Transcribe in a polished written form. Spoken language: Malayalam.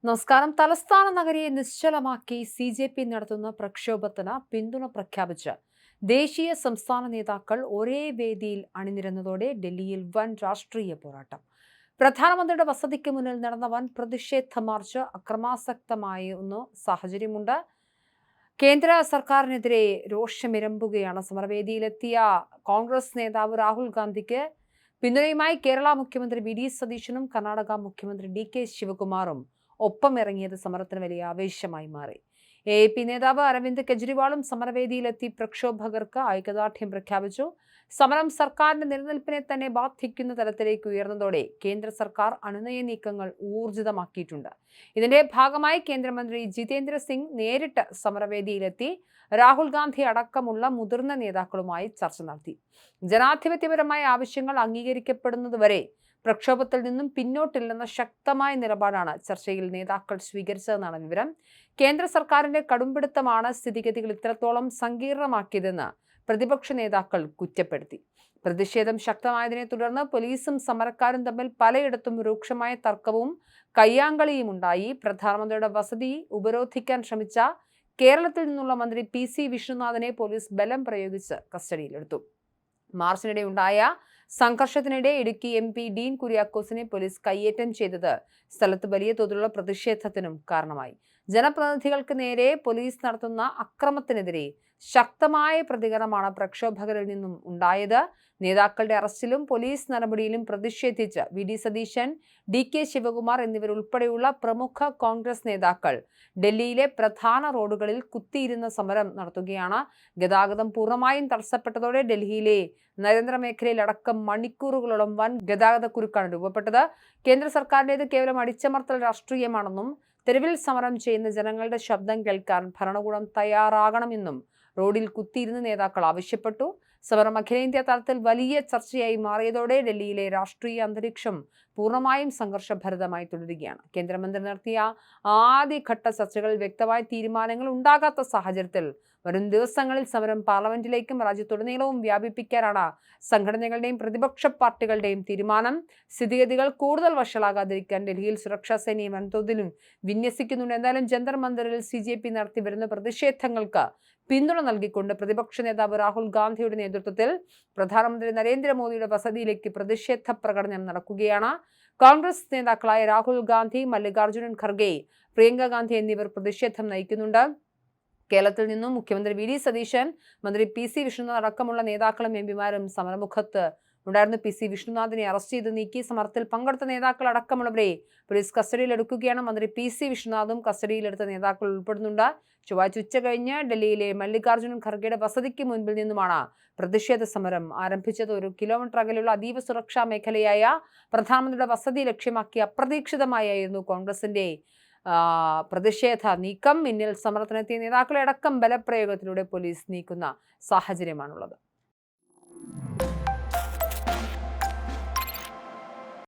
നമസ്കാരം. തലസ്ഥാന നഗരിയെ നിശ്ചലമാക്കി CJP നടത്തുന്ന പ്രക്ഷോഭത്തിന് പിന്തുണ പ്രഖ്യാപിച്ച് ദേശീയ സംസ്ഥാന നേതാക്കൾ ഒരേ വേദിയിൽ അണിനിരന്നതോടെ ഡൽഹിയിൽ വൻ രാഷ്ട്രീയ പോരാട്ടം. പ്രധാനമന്ത്രിയുടെ വസതിക്ക് മുന്നിൽ നടന്ന വൻ പ്രതിഷേധ മാർച്ച് അക്രമാസക്തമായ സാഹചര്യമുണ്ട്. കേന്ദ്ര സർക്കാരിനെതിരെ രോഷമിരമ്പുകയാണ്. സമരവേദിയിലെത്തിയ കോൺഗ്രസ് നേതാവ് രാഹുൽ ഗാന്ധിക്ക് പിന്തുണയുമായി കേരള മുഖ്യമന്ത്രി VD സതീശനും കർണാടക മുഖ്യമന്ത്രി DK ശിവകുമാറും ഒപ്പമിറങ്ങിയത് സമരത്തിന് വലിയ ആവേശമായി മാറി. AAP നേതാവ് അരവിന്ദ് കെജ്രിവാളും സമരവേദിയിലെത്തി പ്രക്ഷോഭകർക്ക് ഐക്യദാർഢ്യം പ്രഖ്യാപിച്ചു. സമരം സർക്കാരിന്റെ നിലനിൽപ്പിനെ തന്നെ ബാധിക്കുന്ന തലത്തിലേക്ക് ഉയർന്നതോടെ കേന്ദ്ര സർക്കാർ അനുനയ നീക്കങ്ങൾ ഊർജിതമാക്കിയിട്ടുണ്ട്. ഇതിന്റെ ഭാഗമായി കേന്ദ്രമന്ത്രി ജിതേന്ദ്ര സിംഗ് നേരിട്ട് സമരവേദിയിലെത്തി രാഹുൽ ഗാന്ധി അടക്കമുള്ള മുതിർന്ന നേതാക്കളുമായി ചർച്ച നടത്തി. ജനാധിപത്യപരമായ ആവശ്യങ്ങൾ അംഗീകരിക്കപ്പെടുന്നതുവരെ പ്രക്ഷോഭത്തിൽ നിന്നും പിന്നോട്ടില്ലെന്ന ശക്തമായ നിലപാടാണ് ചർച്ചയിൽ നേതാക്കൾ സ്വീകരിച്ചതെന്നാണ് വിവരം. കേന്ദ്ര സർക്കാരിന്റെ കടുംപിടുത്തമാണ് സ്ഥിതിഗതികൾ ഇത്രത്തോളം സങ്കീർണമാക്കിയതെന്ന് പ്രതിപക്ഷ നേതാക്കൾ കുറ്റപ്പെടുത്തി. പ്രതിഷേധം ശക്തമായതിനെ തുടർന്ന് പോലീസും സമരക്കാരും തമ്മിൽ പലയിടത്തും രൂക്ഷമായ തർക്കവും കയ്യാങ്കളിയും ഉണ്ടായി. പ്രധാനമന്ത്രിയുടെ വസതി ഉപരോധിക്കാൻ ശ്രമിച്ച കേരളത്തിൽ നിന്നുള്ള മന്ത്രി PC വിഷ്ണുനാഥിനെ പോലീസ് ബലം പ്രയോഗിച്ച് കസ്റ്റഡിയിലെടുത്തു. മാർച്ചിനിടെ ഉണ്ടായ സംഘർഷത്തിനിടെ ഇടുക്കി MP ഡീൻ കുര്യാക്കോസിനെ പോലീസ് കയ്യേറ്റം ചെയ്തത് സ്ഥലത്ത് വലിയ തോതിലുള്ള പ്രതിഷേധത്തിനും കാരണമായി. ജനപ്രതിനിധികൾക്ക് നേരെ പോലീസ് നടത്തുന്ന അക്രമത്തിനെതിരെ ശക്തമായ പ്രതികരണമാണ് പ്രക്ഷോഭകരിൽ നിന്നും ഉണ്ടായത്. നേതാക്കളുടെ അറസ്റ്റിലും പോലീസ് നടപടിയിലും പ്രതിഷേധിച്ച് VD സതീശൻ, DK ശിവകുമാർ എന്നിവരുൾപ്പെടെയുള്ള പ്രമുഖ കോൺഗ്രസ് നേതാക്കൾ ഡൽഹിയിലെ പ്രധാന റോഡുകളിൽ കുത്തിയിരുന്ന സമരം നടത്തുകയാണ്. ഗതാഗതം പൂർണ്ണമായും തടസ്സപ്പെട്ടതോടെ ഡൽഹിയിലെ നരേന്ദ്ര മേഖലയിലടക്കം മണിക്കൂറുകളോളം വൻ ഗതാഗതക്കുരുക്കാണ് രൂപപ്പെട്ടത്. കേന്ദ്ര സർക്കാരിൻ്റേത് കേവലം അടിച്ചമർത്തൽ രാഷ്ട്രീയമാണെന്നും തെരുവിൽ സമരം ചെയ്യുന്ന ജനങ്ങളുടെ ശബ്ദം കേൾക്കാൻ ഭരണകൂടം തയ്യാറാകണമെന്നും റോഡിൽ കുത്തിയിരുന്ന് നേതാക്കൾ ആവശ്യപ്പെട്ടു. സമരം അഖിലേന്ത്യാ തലത്തിൽ വലിയ ചർച്ചയായി മാറിയതോടെ ഡൽഹിയിലെ രാഷ്ട്രീയ അന്തരീക്ഷം പൂർണ്ണമായും സംഘർഷഭരിതമായി തുടരുകയാണ്. കേന്ദ്രമന്ത്രി നടത്തിയ ആദ്യഘട്ട ചർച്ചകളിൽ വ്യക്തമായ തീരുമാനങ്ങൾ ഉണ്ടാകാത്ത സാഹചര്യത്തിൽ വരും ദിവസങ്ങളിൽ സമരം പാർലമെന്റിലേക്കും രാജ്യത്തുടനീളവും വ്യാപിപ്പിക്കാനാണ് സംഘടനകളുടെയും പ്രതിപക്ഷ പാർട്ടികളുടെയും തീരുമാനം. സ്ഥിതിഗതികൾ കൂടുതൽ വഷളാകാതിരിക്കാൻ ഡൽഹിയിൽ സുരക്ഷാ സേനയെ വൻതോതിലും വിന്യസിക്കുന്നുണ്ട്. എന്തായാലും ജന്തർ മന്ദിറിൽ CJP നടത്തി വരുന്ന പ്രതിഷേധങ്ങൾക്ക് പിന്തുണ നൽകിക്കൊണ്ട് പ്രതിപക്ഷ നേതാവ് രാഹുൽ ഗാന്ധിയുടെ നേതൃത്വത്തിൽ പ്രധാനമന്ത്രി നരേന്ദ്രമോദിയുടെ വസതിയിലേക്ക് പ്രതിഷേധ പ്രകടനം നടക്കുകയാണ്. കോൺഗ്രസ് നേതാക്കളായ രാഹുൽ ഗാന്ധി, മല്ലികാർജുനൻ ഖർഗെ, പ്രിയങ്ക ഗാന്ധി എന്നിവർ പ്രതിഷേധം നയിക്കുന്നുണ്ട്. കേരളത്തിൽ നിന്നും മുഖ്യമന്ത്രി VD സതീശൻ, മന്ത്രി PC വിഷ്ണുനാഥ് അടക്കമുള്ള നേതാക്കളും MPമാരും സമരമുഖത്ത് ഉണ്ടായിരുന്നു. PC വിഷ്ണുനാഥിനെ അറസ്റ്റ് ചെയ്ത് നീക്കി. സമരത്തിൽ പങ്കെടുത്ത നേതാക്കൾ അടക്കമുള്ളവരെ പോലീസ് കസ്റ്റഡിയിലെടുക്കുകയാണ്. മന്ത്രി PC വിഷ്ണുനാഥും കസ്റ്റഡിയിലെടുത്ത നേതാക്കൾ ഉൾപ്പെടുന്നുണ്ട്. ചൊവ്വാഴ്ച ഉച്ച കഴിഞ്ഞ് ഡൽഹിയിലെ മല്ലികാർജുനൻ ഖർഗെയുടെ വസതിക്ക് മുൻപിൽ നിന്നുമാണ് പ്രതിഷേധ സമരം ആരംഭിച്ചത്. 1 കിലോമീറ്റർ അകലെയുള്ള അതീവ സുരക്ഷാ മേഖലയായ പ്രധാനമന്ത്രിയുടെ വസതി ലക്ഷ്യമാക്കി അപ്രതീക്ഷിതമായിരുന്നു കോൺഗ്രസിന്റെ പ്രതിഷേധ നീക്കം. മിന്നൽ സമരത്തിനെത്തിയ നേതാക്കളെ അടക്കം ബലപ്രയോഗത്തിലൂടെ പോലീസ് നീക്കുന്ന സാഹചര്യമാണുള്ളത്.